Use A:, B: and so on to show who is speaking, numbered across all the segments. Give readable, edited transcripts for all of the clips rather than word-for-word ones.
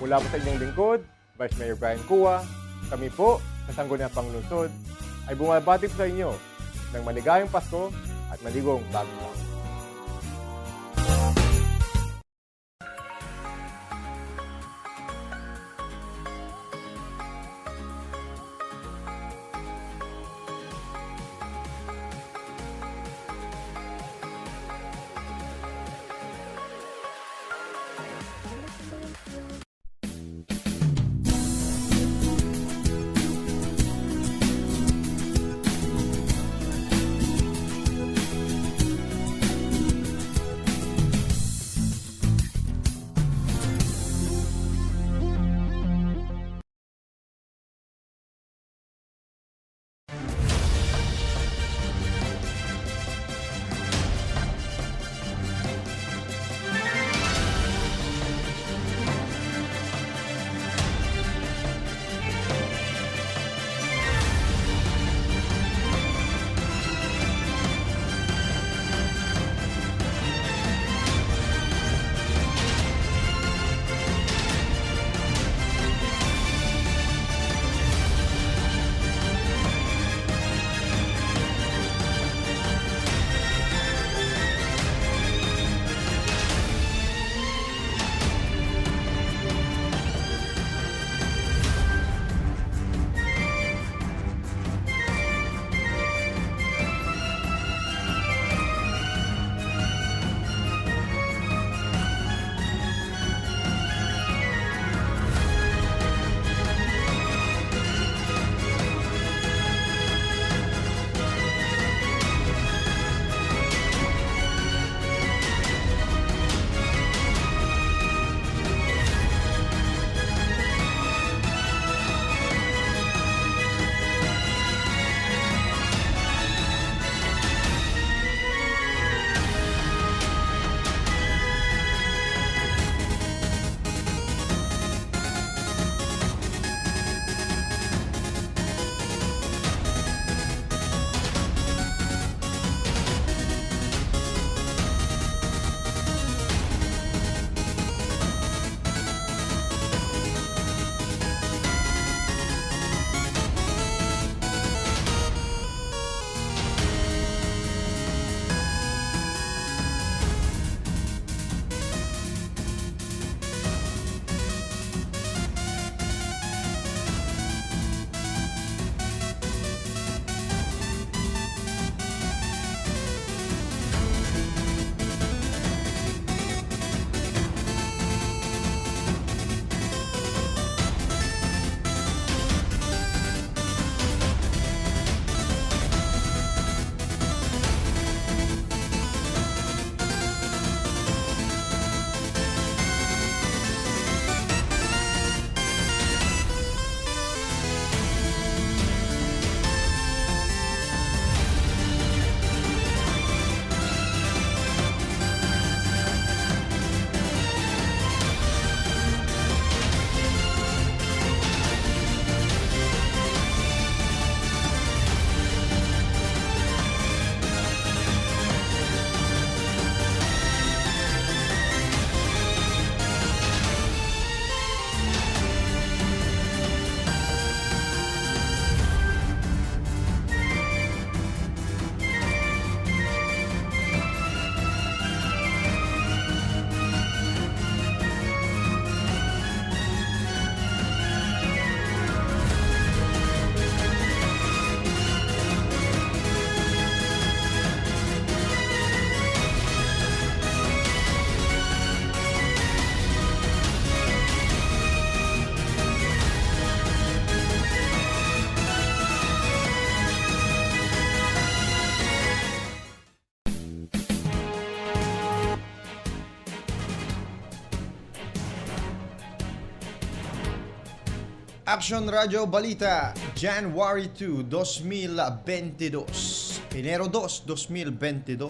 A: Mula po sa inyong lingkod, Vice Mayor Brian Cua, kami po sa Sangguniang Panglungsod ay bumabati po sa inyo ng maligayang Pasko at maligong bagong taon.
B: Action Radio Balita, January 2, 2022. Enero 2, 2022.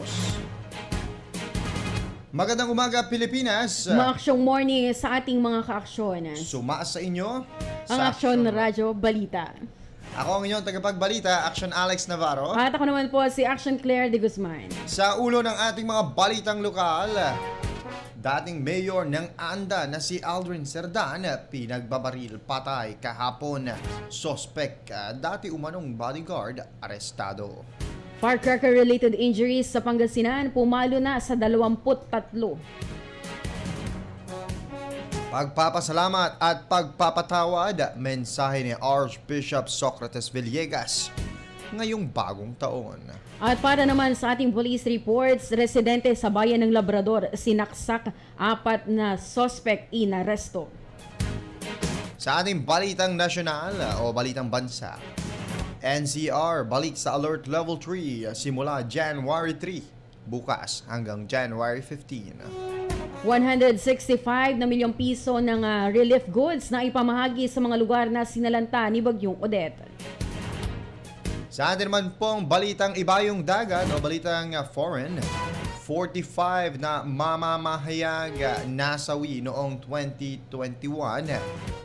B: Magandang umaga, Pilipinas.
C: Maaksyong morning sa ating mga kaaksyon.
B: Sumaas sa inyo
C: Ang Action Radyo Balita.
B: Ako ang inyong tagapagbalita, Action Alex Navarro.
C: At ako naman po si Action Claire de Guzman.
B: Sa ulo ng ating mga balitang lokal, Dating mayor ng Anda na si Aldrin Cerdan, pinagbabaril patay kahapon. Sospek, dati umanong bodyguard, arestado.
C: Firecracker-related injuries sa Pangasinan pumalo na sa 23.
B: Pagpapasalamat at pagpapatawad, mensahe ni Archbishop Socrates Villegas ngayong bagong taon.
C: At para naman sa ating police reports, residente sa bayan ng Labrador, sinaksak 4 na suspect inaresto.
B: Sa ating balitang nasyonal o balitang bansa, NCR balik sa Alert Level 3 simula January 3, bukas hanggang January 15.
C: 165 na milyong piso ng relief goods na ipamahagi sa mga lugar na sinalanta ni Bagyong Odette.
B: Sa atin naman pong balitang ibayong dagat o balitang foreign, 45 na mamamahayag nasawi noong 2021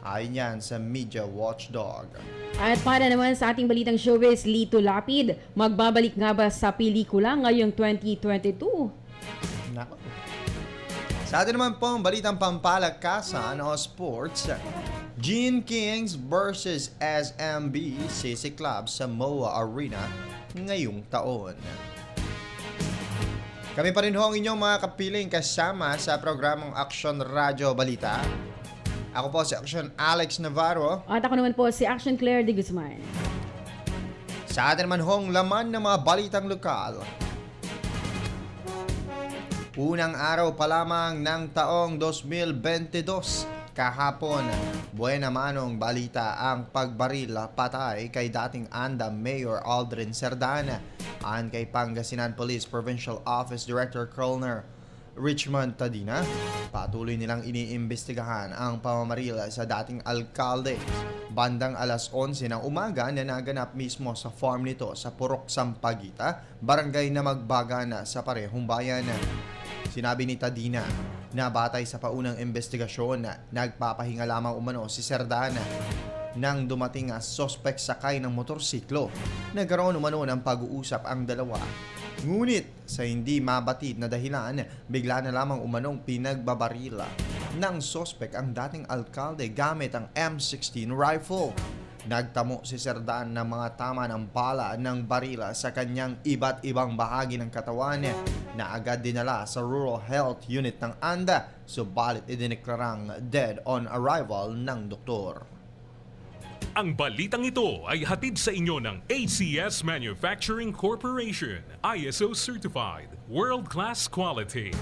B: ayon yan sa Media Watchdog.
C: At para naman sa ating balitang showbiz, Lito Lapid, magbabalik nga ba sa pelikula ngayong 2022?
B: Nako. Sa atin naman pong balitang pampalakasan o sports, Gene Kings versus SMB CC Club sa MOA Arena ngayong taon. Kami pa rin ho ang inyong mga kapiling kasama sa programang Action Radyo Balita. Ako po si Action Alex Navarro.
C: At ako naman po si Action Claire de Guzman.
B: Sa atin naman hong laman ng mga balitang lokal. Unang araw pa lamang ng taong 2022. Kahapon, buena manong balita ang pagbaril patay kay dating Anda Mayor Aldrin Cerdan. Ayon kay Pangasinan Police Provincial Office Director Colonel Richmond Tadina, patuloy nilang iniimbestigahan ang pamamaril sa dating alkalde. Bandang alas 11 ng umaga na naganap mismo sa farm nito sa Purok Sampaguita, barangay na Magbagana sa parehong bayan. Sinabi ni Tadina na batay sa paunang investigasyon na nagpapahinga lamang umano si Cerdan nang dumating ang suspect sakay ng motorsiklo. Nagkaroon umano ng pag-uusap ang dalawa. Ngunit sa hindi mabatid na dahilan, bigla na lamang umanong pinagbabarila ng suspect ang dating alkalde gamit ang M16 rifle. Nagtamo si Cerdan ng mga tama ng bala ng barila sa kanyang iba't ibang bahagi ng katawan na agad dinala sa Rural Health Unit ng Anda, subalit idineklarang dead on arrival ng doktor.
D: Ang balitang ito ay hatid sa inyo ng ACS Manufacturing Corporation, ISO Certified, World-Class Quality.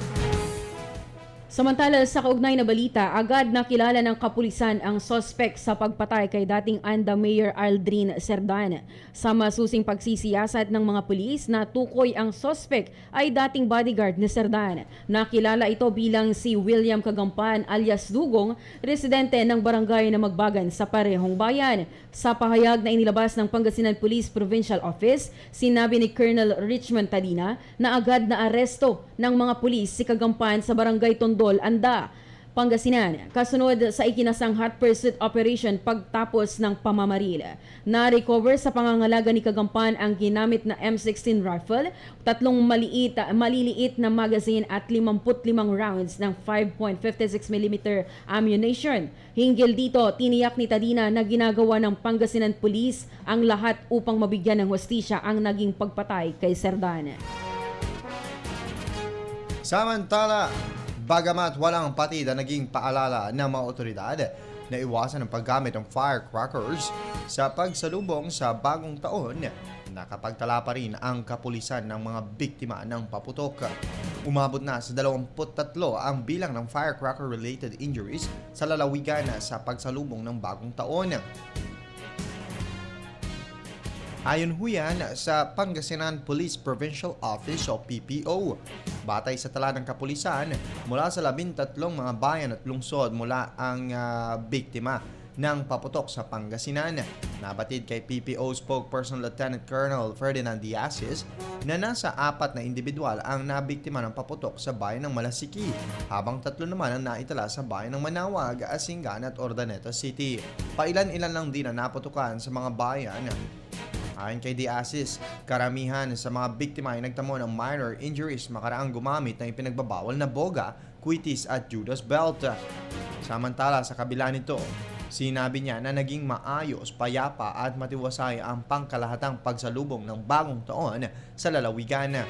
C: Samantala sa kaugnay na balita, agad nakilala ng kapulisan ang suspect sa pagpatay kay dating Anda Mayor Aldrin Cerdan. Sa masusing pagsisiyasat ng mga pulis na tukoy ang suspect ay dating bodyguard ni Cerdan. Nakilala ito bilang si William Kagampan alias Dugong, residente ng barangay na Magbagan sa parehong bayan. Sa pahayag na inilabas ng Pangasinan Police Provincial Office, sinabi ni Colonel Richmond Tadina na agad na aresto ng mga pulis si Kagampan sa barangay Tondol, Anda, Pangasinan, kasunod sa ikinasang hot pursuit operation pagtapos ng pamamaril. Na-recover sa pangangalaga ni Kagampan ang ginamit na M16 rifle, 3 maliliit na magazine at 55 rounds ng 5.56mm ammunition. Hinggil dito, tiniyak ni Tadina na ginagawa ng Pangasinan Police ang lahat upang mabigyan ng hustisya ang naging pagpatay kay Cerdan.
B: Samantala, bagamat walang patid na naging paalala ng mga otoridad na iwasan ang paggamit ng firecrackers sa pagsalubong sa bagong taon, nakapagtala pa rin ang kapulisan ng mga biktima ng paputok. Umabot na sa 23 ang bilang ng firecracker-related injuries sa lalawigan sa pagsalubong ng bagong taon. Ayon ho yan sa Pangasinan Police Provincial Office o PPO. Batay sa tala ng kapulisan, mula sa 13 mga bayan at lungsod mula ang biktima ng paputok sa Pangasinan. Nabatid kay PPO spokesperson Lieutenant Colonel Ferdinand Diazes na nasa 4 na individual ang nabiktima ng paputok sa bayan ng Malasiki, habang 3 naman ang naitala sa bayan ng Manawag, Asingan at Ordaneta City. Pailan-ilan lang din ang naputukan sa mga bayan Ayon kay Diasis, karamihan sa mga biktima ay nagtamo ng minor injuries makaraang gumamit ng ipinagbabawal na boga, quitis at Judas belt. Samantala sa kabila nito, sinabi niya na naging maayos, payapa at matiwasay ang pangkalahatang pagsalubong ng bagong taon sa lalawigan.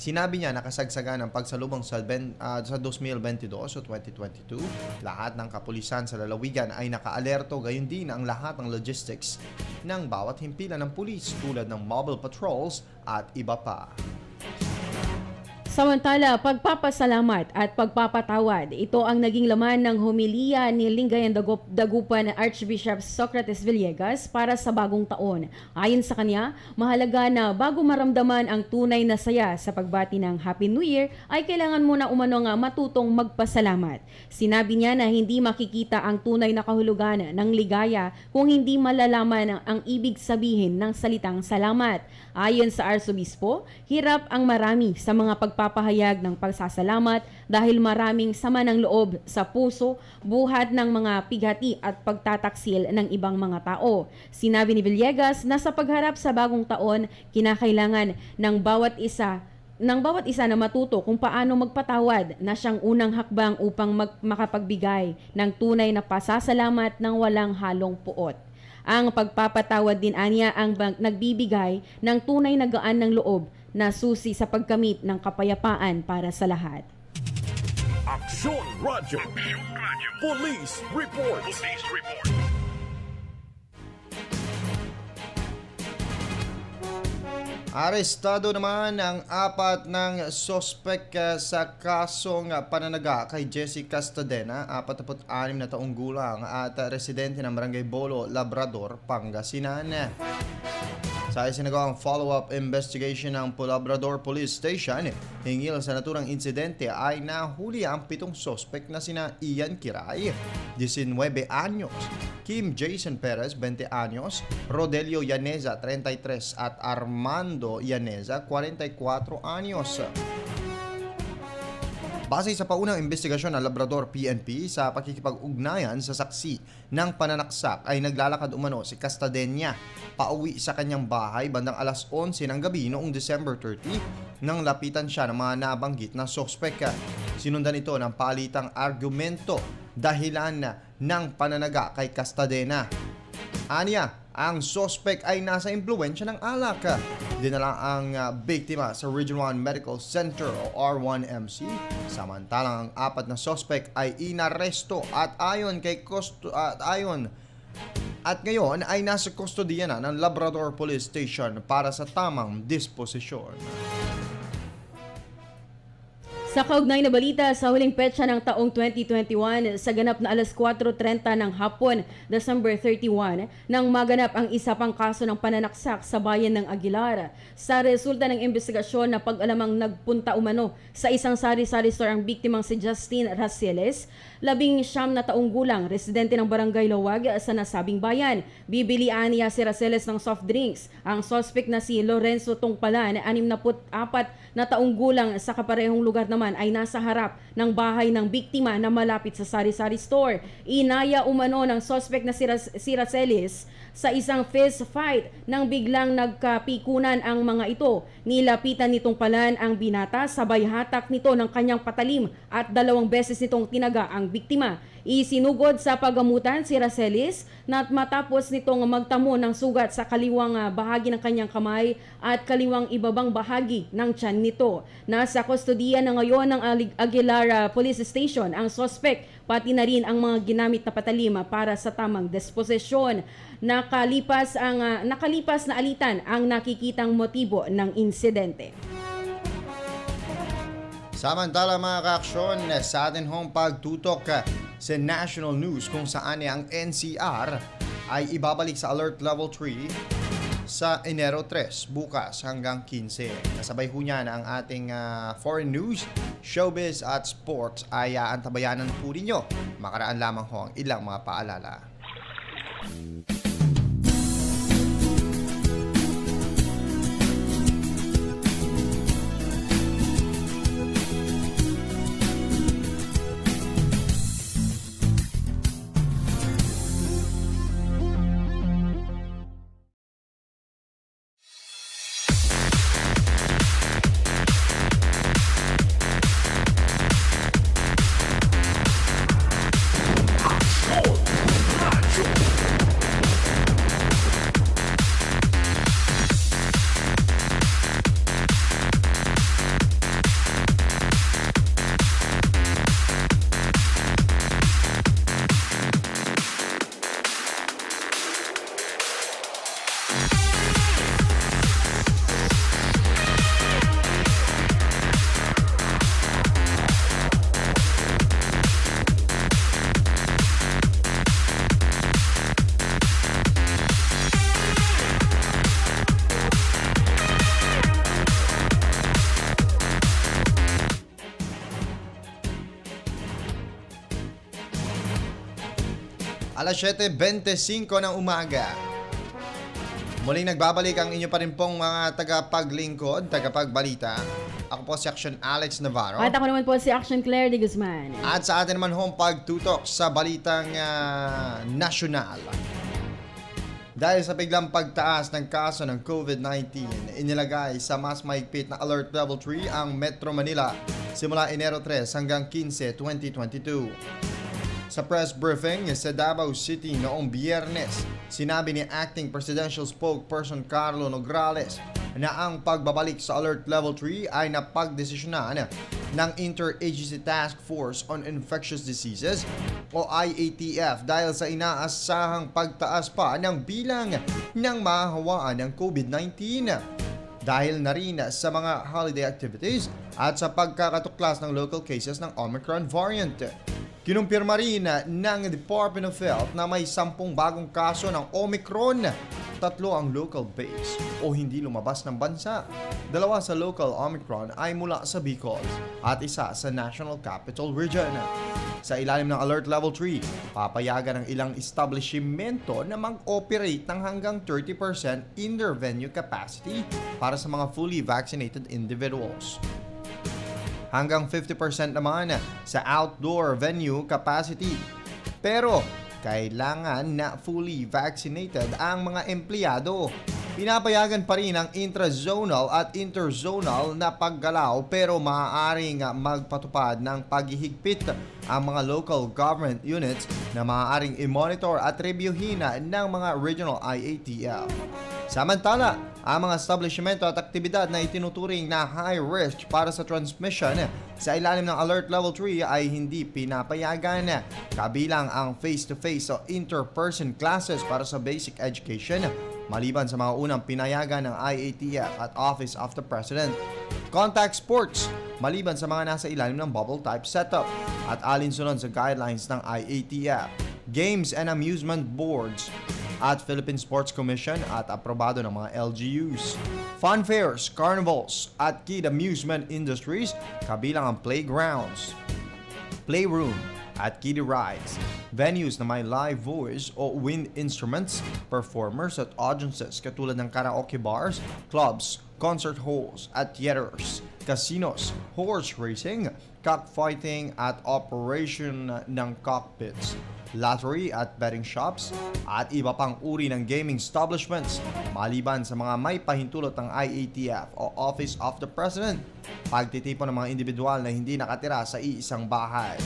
B: Sinabi niya nakasagsagan ang pagsalubong sa 2022 o 2022. Lahat ng kapulisan sa lalawigan ay nakaalerto, gayon din ang lahat ng logistics ng bawat himpilan ng pulis tulad ng mobile patrols at iba pa.
C: Samantala, pagpapasalamat at pagpapatawad, ito ang naging laman ng homilya ni Lingayen Dagupan Archbishop Socrates Villegas para sa bagong taon. Ayon sa kanya, mahalaga na bago maramdaman ang tunay na saya sa pagbati ng Happy New Year, ay kailangan muna umanong matutong magpasalamat. Sinabi niya na hindi makikita ang tunay na kahulugan ng ligaya kung hindi malalaman ang ibig sabihin ng salitang salamat. Ayon sa Arsobispo, hirap ang marami sa mga pagpapahayag ng pagsasalamat dahil maraming sama ng loob sa puso, buhat ng mga pighati at pagtataksil ng ibang mga tao. Sinabi ni Villegas na sa pagharap sa bagong taon, kinakailangan ng bawat isa na matuto kung paano magpatawad na siyang unang hakbang upang makapagbigay ng tunay na pasasalamat ng walang halong puot. Ang pagpapatawad din anya ang nagbibigay ng tunay na gaan ng loob na susi sa pagkamit ng kapayapaan para sa lahat.
E: Aksyon Radyo. Police Report.
B: Arestado naman ang 4 ng sospek sa kasong pananaga kay Jessie Castadena, 46 na taong gulang at residente ng Barangay Bolo, Labrador, Pangasinan. Sa isinagawang follow-up investigation ng Labrador Police Station, hinggil sa naturang insidente ay nahuli ang 7 sospek na sina Ian Kiray, 19 anyos, Kim Jason Perez, 20 anyos, Rodelio Yaneza, 33 at Armando Yaneza, 44 anyos. Base sa paunang investigasyon ng Labrador PNP sa pakikipag-ugnayan sa saksi ng pananaksak ay naglalakad umano si Castadena pauwi sa kanyang bahay bandang alas 11 ng gabi noong December 30 nang lapitan siya ng mga nabanggit na sospek. Sinundan ito ng palitang argumento dahilan ng pananaga kay Castadena. Aniya, ang sospek ay nasa impluwensya ng alak. Dinala ang biktima sa Regional 1 Medical Center o R1MC. Samantalang ang 4 na sospek ay inaresto at ngayon ay nasa kustodiya na ng Labrador Police Station para sa tamang disposisyon.
C: Sa kaugnay na balita, sa huling petsa ng taong 2021, sa ganap na alas 4:30 ng hapon, December 31, nang maganap ang isa pang kaso ng pananaksak sa bayan ng Aguilar. Sa resulta ng investigasyon na pag-alamang nagpunta umano sa isang sari-sari store ang biktimang si Justin Raceles, 19 na taong gulang, residente ng Barangay Lawag sa nasabing bayan. Bibilian niya si Raceles ng soft drinks. Ang suspect na si Lorenzo Tongpalan, 64 na taong gulang sa kaparehong lugar naman ay nasa harap ng bahay ng biktima na malapit sa sari-sari store. Inaya umano ng suspect na si Raceles sa isang fist fight nang biglang nagkapikunan ang mga ito. Nilapitan nitong Palan ang binata, sabay hatak nito ng kanyang patalim at 2 beses nitong tinaga ang biktima. Isinugod sa pagamutan si Raceles na matapos nitong magtamo ng sugat sa kaliwang bahagi ng kanyang kamay at kaliwang ibabang bahagi ng tiyan nito. Nasa kustodiya na ngayon ng Aguilar Police Station ang suspect, pati na rin ang mga ginamit na patalim para sa tamang disposisyon. Nakalipas na alitan ang nakikitang motibo ng insidente.
B: Samantala mga kaaksyon, sa atin hong pagtutok sa national news kung saan ang NCR ay ibabalik sa Alert Level 3 sa Enero 3, bukas hanggang 15. Kasabay ho niya na ang ating foreign news, showbiz at sports ay antabayanan po ninyo. Makaraan lamang ho ang ilang mga paalala. Alas 7:25 ng umaga. Muling nagbabalik ang inyo pa rin pong mga tagapaglingkod, tagapagbalita. Ako po si Action Alex Navarro.
C: At ako naman po si Action Claire de Guzman.
B: At sa atin naman hong pagtutok sa balitang nasyonal. Dahil sa biglang pagtaas ng kaso ng COVID-19, inilagay sa mas mahigpit na Alert Level 3 ang Metro Manila simula Enero 3 hanggang 15, 2022. Sa press briefing sa Davao City noong Biyernes, sinabi ni Acting Presidential Spokesperson Carlo Nograles na ang pagbabalik sa Alert Level 3 ay napagdesisyonan ng Interagency Task Force on Infectious Diseases o IATF dahil sa inaasahang pagtaas pa ng bilang ng mahahawaan ng COVID-19 dahil na rin sa mga holiday activities at sa pagkakatuklas ng local cases ng Omicron variant. Kinumpirma rin ng Department of Health na may 10 bagong kaso ng Omicron, 3 ang local base o hindi lumabas ng bansa. 2 sa local Omicron ay mula sa Bicol at 1 sa National Capital Region. Sa ilalim ng Alert Level 3, papayagan ng ilang establishmento na mag-operate ng hanggang 30% in their venue capacity para sa mga fully vaccinated individuals. Hanggang 50% naman sa outdoor venue capacity. Pero kailangan na fully vaccinated ang mga empleyado. Pinapayagan pa rin ang intrazonal at interzonal na paggalaw pero maaaring magpatupad ng paghihigpit ang mga local government units na maaaring i-monitor at reviewin ng mga regional IATF. Samantala, ang mga establishmento at aktibidad na itinuturing na high risk para sa transmission sa ilalim ng Alert Level 3 ay hindi pinapayagan. Kabilang ang face-to-face o in-person classes para sa basic education, maliban sa mga unang pinayagan ng IATF at Office of the President. Contact sports, maliban sa mga nasa ilalim ng bubble type setup at alinsunod sa guidelines ng IATF. Games and amusement boards at Philippine Sports Commission at aprobado ng mga LGUs. Fun fairs, carnivals at kid amusement industries kabilang ang playgrounds, playroom at kiddie rides. Venues na may live voice o wind instruments, performers at audiences katulad ng karaoke bars, clubs, concert halls at theaters, casinos, horse racing, cockfighting at operation ng cockpits, lottery at betting shops, at iba pang uri ng gaming establishments maliban sa mga may pahintulot ng IATF o Office of the President, pagtitipon ng mga individual na hindi nakatira sa iisang bahay.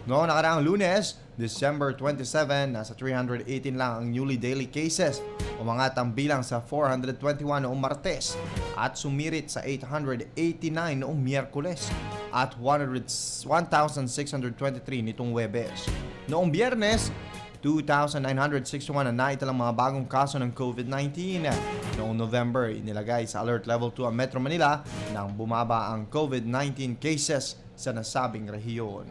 B: Noong nakaraang Lunes, December 27, nasa 318 lang ang newly daily cases, umangat ang bilang sa 421 noong Martes at sumirit sa 889 noong Miyerkules at 1,623 nitong Huwebes. Noong Biyernes, 2,961 na naitalang mga bagong kaso ng COVID-19. Noong November, inilagay sa Alert Level 2 ang Metro Manila nang bumaba ang COVID-19 cases sa nasabing rehiyon.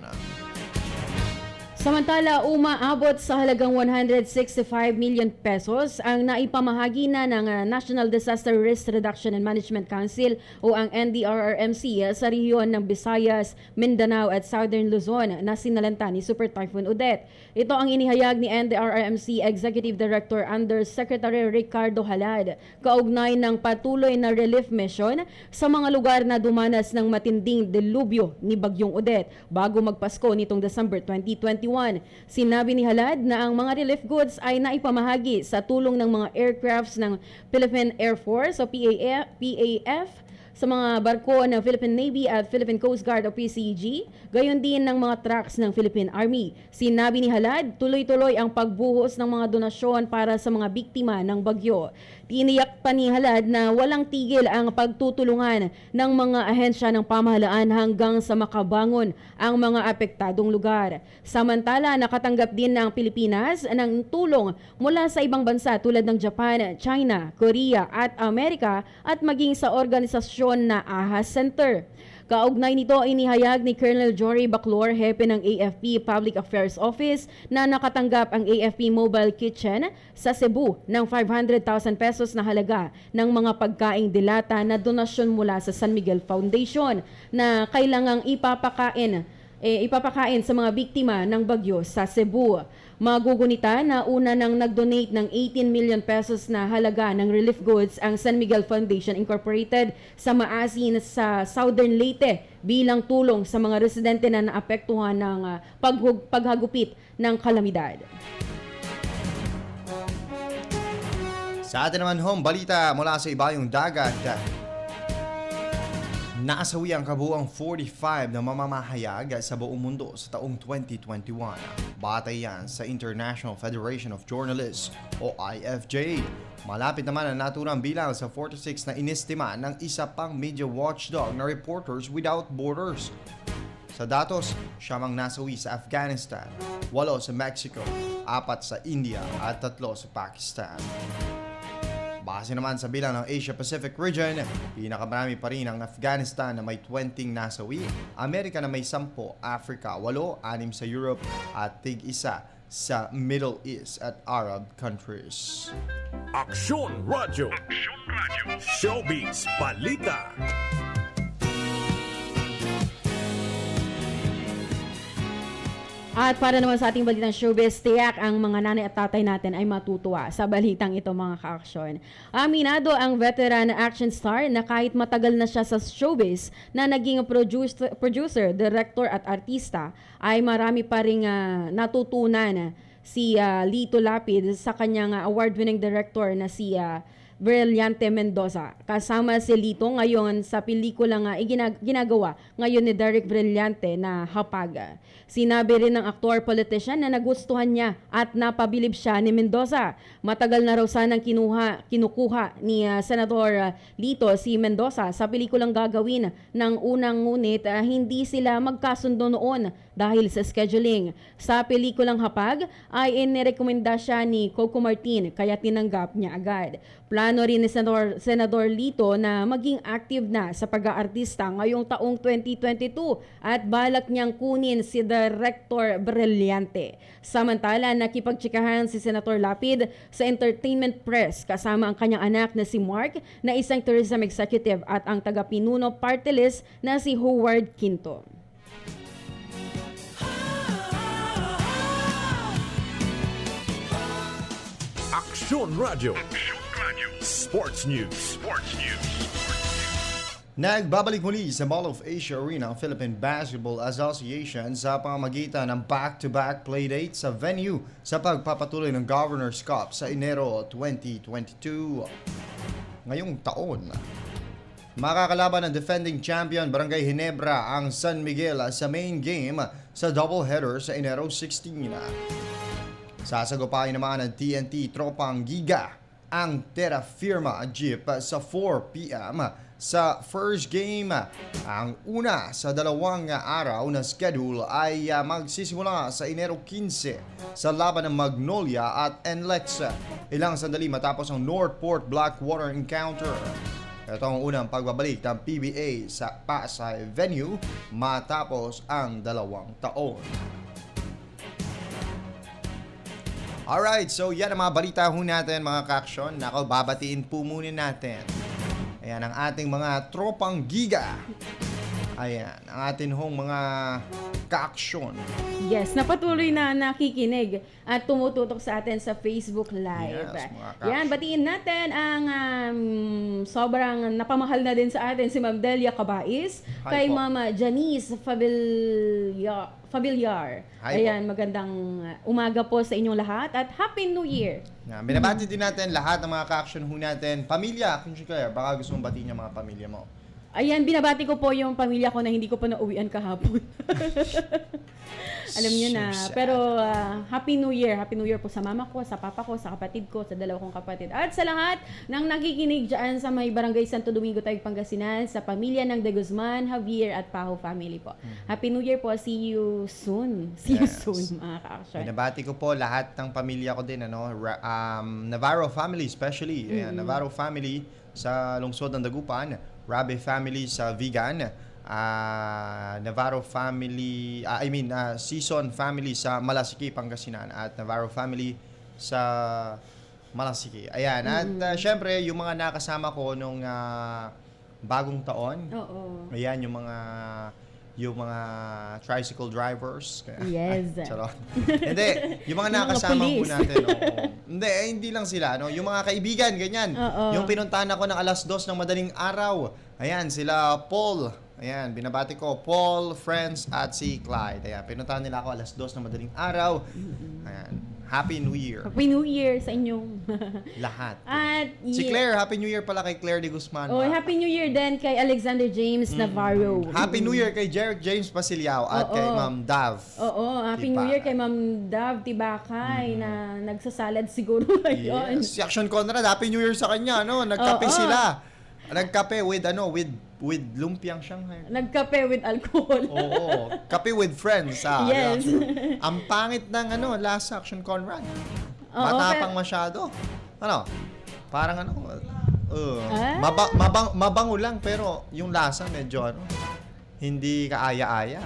C: Samantala, umaabot sa halagang 165 million pesos ang naipamahagi na ng National Disaster Risk Reduction and Management Council o ang NDRRMC sa rehiyon ng Visayas, Mindanao at Southern Luzon na sinalanta ni Super Typhoon Odette. Ito ang inihayag ni NDRRMC Executive Director Undersecretary Ricardo Halad kaugnay ng patuloy na relief mission sa mga lugar na dumanas ng matinding delubyo ni Bagyong Odette bago magpasko nitong December 2021. Sinabi ni Halad na ang mga relief goods ay naipamahagi sa tulong ng mga aircrafts ng Philippine Air Force o PAF, sa mga barko ng Philippine Navy at Philippine Coast Guard o PCG, gayon din ng mga trucks ng Philippine Army. Sinabi ni Halad, tuloy-tuloy ang pagbuhos ng mga donasyon para sa mga biktima ng bagyo. Tiniyak pa ni Halad na walang tigil ang pagtutulungan ng mga ahensya ng pamahalaan hanggang sa makabangon ang mga apektadong lugar. Samantala, nakatanggap din ng Pilipinas ng tulong mula sa ibang bansa tulad ng Japan, China, Korea at Amerika at maging sa organisasyon na AHA Center. Kaugnay nito, inihayag ni Colonel Jory Baclor, hepe ng AFP Public Affairs Office, na nakatanggap ang AFP Mobile Kitchen sa Cebu ng 500,000 pesos na halaga ng mga pagkaing dilata na donasyon mula sa San Miguel Foundation na kailangang ipapakain sa mga biktima ng bagyo sa Cebu. Magugunita na una nang nag-donate ng 18 million pesos na halaga ng relief goods ang San Miguel Foundation Incorporated sa Maasin sa Southern Leyte bilang tulong sa mga residente na naapektuhan ng paghagupit ng kalamidad.
B: Sa atin naman home, balita mula sa ibayong dagat. Nasawi ang kabuuang 45 na mamamahayag sa buong mundo sa taong 2021. Batay yan sa International Federation of Journalists o IFJ. Malapit naman ang naturang bilang sa 46 na inestima ng isa pang media watchdog na Reporters Without Borders. Sa datos, siyamang nasawi sa Afghanistan, 8 sa Mexico, 4 sa India at 3 sa Pakistan. Base naman sa bilang ng Asia-Pacific region, pinakamarami pa rin ang Afghanistan na may 20 nasawi, Amerika na may 10, Africa 8, 6 sa Europe at tig-1 sa Middle East at Arab countries.
E: Aksyon Radyo. Showbiz Balita.
C: At para naman sa ating balitang showbiz, tiyak ang mga nanay at tatay natin ay matutuwa sa balitang ito mga ka-aksyon. Aminado ang veteran action star na kahit matagal na siya sa showbiz na naging producer, director at artista, ay marami pa ring natutunan si Lito Lapid sa kanyang award-winning director na si Brillante Mendoza. Kasama si Lito ngayon sa pelikulang ginagawa ngayon ni Derek Brillante na Hapag. Sinabi rin ng aktor-politician na nagustuhan niya at napabilib siya ni Mendoza. Matagal na raw sanang kinukuha ni Senador Lito si Mendoza sa pelikulang gagawin ng unang, ngunit hindi sila magkasundo noon dahil sa scheduling. Sa pelikulang Hapag ay inirekomenda siya ni Coco Martin kaya tinanggap niya agad. Plano rin ni Senador Lito na maging active na sa pag-aartista ngayong taong 2022 at balak niyang kunin si Director Brillante. Samantala, nakipagtsikahan si Senator Lapid sa entertainment press kasama ang kanyang anak na si Mark na isang tourism executive at ang taga-pinuno party list na si Howard Quinto.
E: Aksyon Radyo. Sports News.
B: Nagbabalik muli sa Mall of Asia Arena ang Philippine Basketball Association sa pamamagitan ng back-to-back playdates sa venue sa pagpapatuloy ng Governor's Cup sa Enero 2022. Ngayong taon, makakalaban ng defending champion Barangay Ginebra ang San Miguel sa main game sa doubleheader sa Enero 16. Sasagupain naman ng TNT Tropang Giga ang Terra Firma Jeep sa 4 p.m. sa first game. Ang una sa dalawang araw na schedule ay magsisimula sa Enero 15 sa laban ng Magnolia at NLEX. Ilang sandali matapos ang Northport Blackwater encounter. Ito ang unang pagbabalik ng PBA sa Pasay venue matapos ang 2 taon. Alright, so yan ang mga balita ho natin mga ka-aksyon. Nako, babatiin po muna natin. Ayan ang ating mga tropang giga. Ayan, ang ating hong mga ka-aksyon.
C: Yes, napatuloy na nakikinig at tumututok sa atin sa Facebook Live.
B: Yes, mga
C: Yan, batiin natin ang sobrang napamahal na din sa atin si Ma'am Delia Cabais,
B: Hi
C: kay
B: po.
C: Mama Janice Fabillar.
B: Hi
C: Ayan, magandang umaga po sa inyong lahat at Happy New Year.
B: Yan, binabati din natin lahat ng mga ka-aksyon ho natin. Pamilya, kung Claire, baka gusto mong batiin yung mga pamilya mo.
C: Ayan, binabati ko po yung pamilya ko na hindi ko pa nauwian kahapon. Alam niyo na.
B: So sad.
C: Pero Happy New Year. Happy New Year po sa mama ko, sa papa ko, sa kapatid ko, sa 2 kong kapatid. At sa lahat ng nakikinig dyan sa may Barangay Santo Domingo, Taguig, Pangasinan, sa pamilya ng De Guzman, Javier at Paho family po. Happy New Year po. See you soon. See you
B: Yes.
C: soon, mga ka-action.
B: Binabati ko po lahat ng pamilya ko din, Navarro family especially. Ayan, Navarro family sa lungsod ng Dagupan, Rabe family sa Vigan, Navarro family, Season family sa Malasiki, Pangasinan, at Navarro family sa Malasiki. Ayan, at syempre yung mga nakasama ko nung bagong taon.
C: Oo.
B: Ayan, yung mga yung mga tricycle drivers.
C: Yes.
B: Charot. Hindi, yung mga
C: Yung mga
B: nakasama po
C: police.
B: natin. Oo. Hindi lang sila. No? Yung mga kaibigan, ganyan.
C: Oo.
B: Yung pinuntahan ako ng 2:00 ng madaling araw. Ayan, sila Paul. Ayan, binabati ko, Paul, friends, at si Clyde. Ayan, pinuntahan nila ako 2:00 ng madaling araw. Ayan, Happy New Year.
C: Happy New Year sa inyong
B: Lahat.
C: At
B: Si Claire, Happy New Year pala kay Claire de Guzman.
C: Oh, Happy New Year din kay Alexander James Navarro.
B: Happy New Year kay Jeric James Pasiliao at
C: Oo.
B: kay Ma'am Dav.
C: Oo, Happy
B: Tibakay.
C: New Year kay Ma'am Dav Tibakay na nagsasalad siguro ngayon.
B: Yes. Si Action Conrad, Happy New Year sa kanya, no? Nagkape
C: Oo.
B: sila. Nagkape with lumpiang Shanghai.
C: Nagkape with alcohol.
B: Oo. Kape with friends.
C: Yes.
B: Ang pangit ng lasa Action Conrad.
C: Oo,
B: Matapang masyado. Parang
C: Ah?
B: mabango lang pero yung lasa medyo hindi kaaya-aya.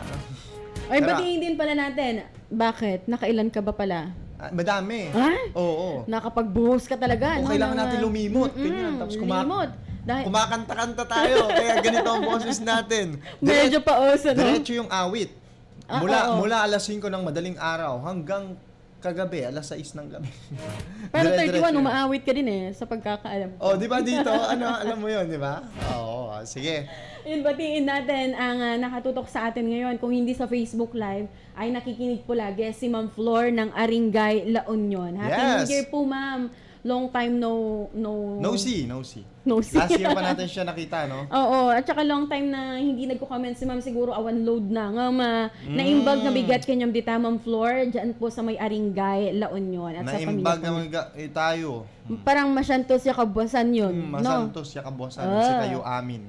C: Ay,
B: Tara.
C: batiin din pala natin. Bakit? Nakailan ka ba pala?
B: Madami.
C: Ha?
B: Oo.
C: Nakapagbuhos ka talaga.
B: O, kailangan natin lumimot. Ganyan. Tapos
C: lumimot. Dahil
B: kumakanta-kanta tayo. Kaya ganito ang boses natin.
C: medyo paoso, no?
B: Diretso yung awit.
C: Ah, oo.
B: Mula alas 5 ng madaling araw hanggang kagabi, alas 6 ng gabi.
C: Pero
B: Dire-diretso
C: 31,
B: yun.
C: umaawit ka din sa pagkakaalam ko.
B: Oh, di ba dito? Alam mo yun, di ba? Oo, sige.
C: Yun, batiin natin ang nakatutok sa atin ngayon. Kung hindi sa Facebook Live, ay nakikinig po lagi si Ma'am Flor ng Aringay, La Union. Happy New
B: Yes.
C: Year po, Ma'am. Long time no
B: No see.
C: see.
B: Last year pa natin siya nakita, no?
C: Oo, at saka long time na hindi nagko-comment si Ma'am, siguro awan load na. Nga naimbag na bigat kanyang dita, Ma'am Flor, dyan po sa may Aringay, La Union. At sa
B: Naimbag
C: pamilya
B: naman tayo.
C: parang masyantos siya kabuasan yun, no?
B: Masantos siya kabosan
C: Ah.
B: si kayo amin.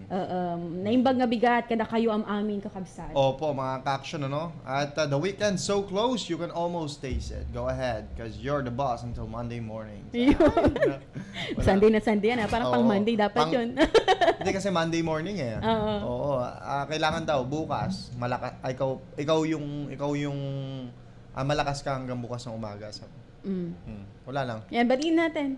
C: Naimbag nga bigat, kada kayo am amin kakabsat.
B: Opo, mga ka-action, ano? At the weekend so close, you can almost taste it. Go ahead, because you're the boss until Monday morning.
C: Yun. Sunday na Sunday yan, parang pang
B: Oo.
C: Monday dapat yun.
B: Hindi kasi Monday morning eh.
C: Oo.
B: Oo. Kailangan daw bukas ikaw yung malakas ka hanggang bukas ng umaga. Wala lang.
C: Yan, batiin natin.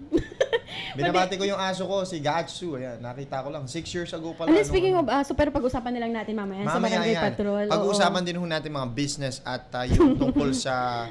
B: Binabati ko yung aso ko, si Gatsu. Ayan, nakita ko lang. 6 years ago pa lang.
C: And speaking of aso, pero pag-usapan na lang natin mamaya sa Barangay
B: yan.
C: Patrol.
B: Pag-uusapan din ho natin mga business at yung tungkol sa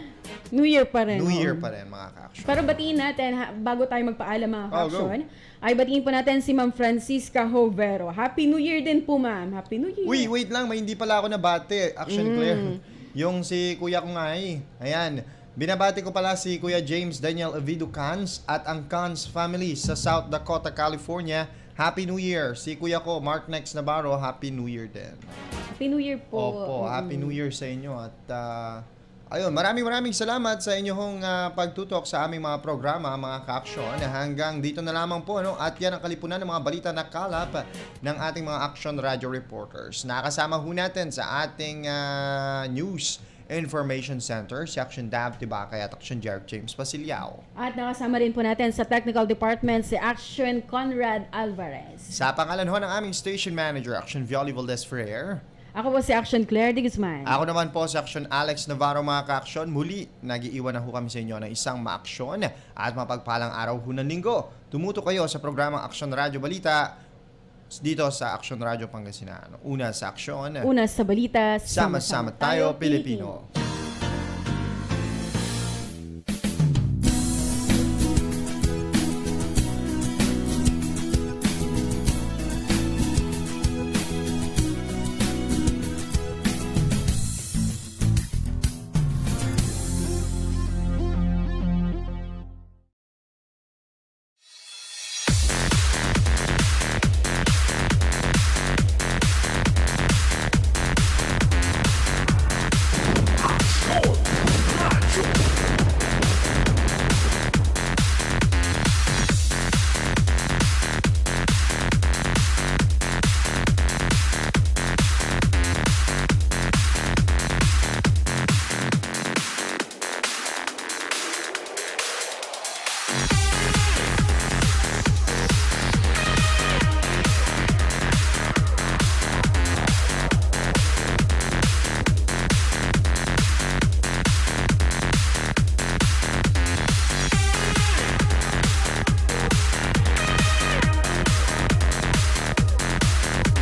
C: New Year pa rin.
B: New
C: oo.
B: Year pa rin, mga ka-action.
C: Pero batiin natin, bago tayo magpaalam mga
B: Oh, go.
C: ka-action, ay batiin po natin si Ma'am Francisca Hovero. Happy New Year din po, Ma'am. Happy New Year.
B: Uy, wait lang, may hindi pala ako nabati. Action Claire. Yung si Kuya ko nga Ayan. Binabati ko pala si Kuya James Daniel Avido Cans at ang Cans family sa South Dakota, California. Happy New Year. Si Kuya ko, Mark Nex Navarro, Happy New Year din.
C: Happy New Year po.
B: Opo, Happy New Year sa inyo. At ayun, maraming salamat sa inyong pagtutok sa aming mga programa, mga ka-action. Hanggang dito na lamang po, At yan ang kalipunan ng mga balita na kalap ng ating mga Action Radio reporters. Nakasama ho natin sa ating News Information Center, si Action Dav Tibakay at Action Jeric James Pasiliao.
C: At nakasama rin po natin sa Technical Department si Action Conrad Alvarez.
B: Sa pangalan ho ng aming Station Manager, Action Violi Valdez Ferrer.
C: Ako po si Action Claire de Guzman.
B: Ako naman po si Action Alex Navarro, mga ka-action. Muli, nag-iiwan na ho kami sa inyo ng isang ma-aksyon at mapagpalang araw ho ng linggo. Tumuto kayo sa programang Action Radio Balita dito sa Action Radio Pangasinan. Una sa aksyon,
C: Una sa balita,
B: sama-sama tayo, Pilipino.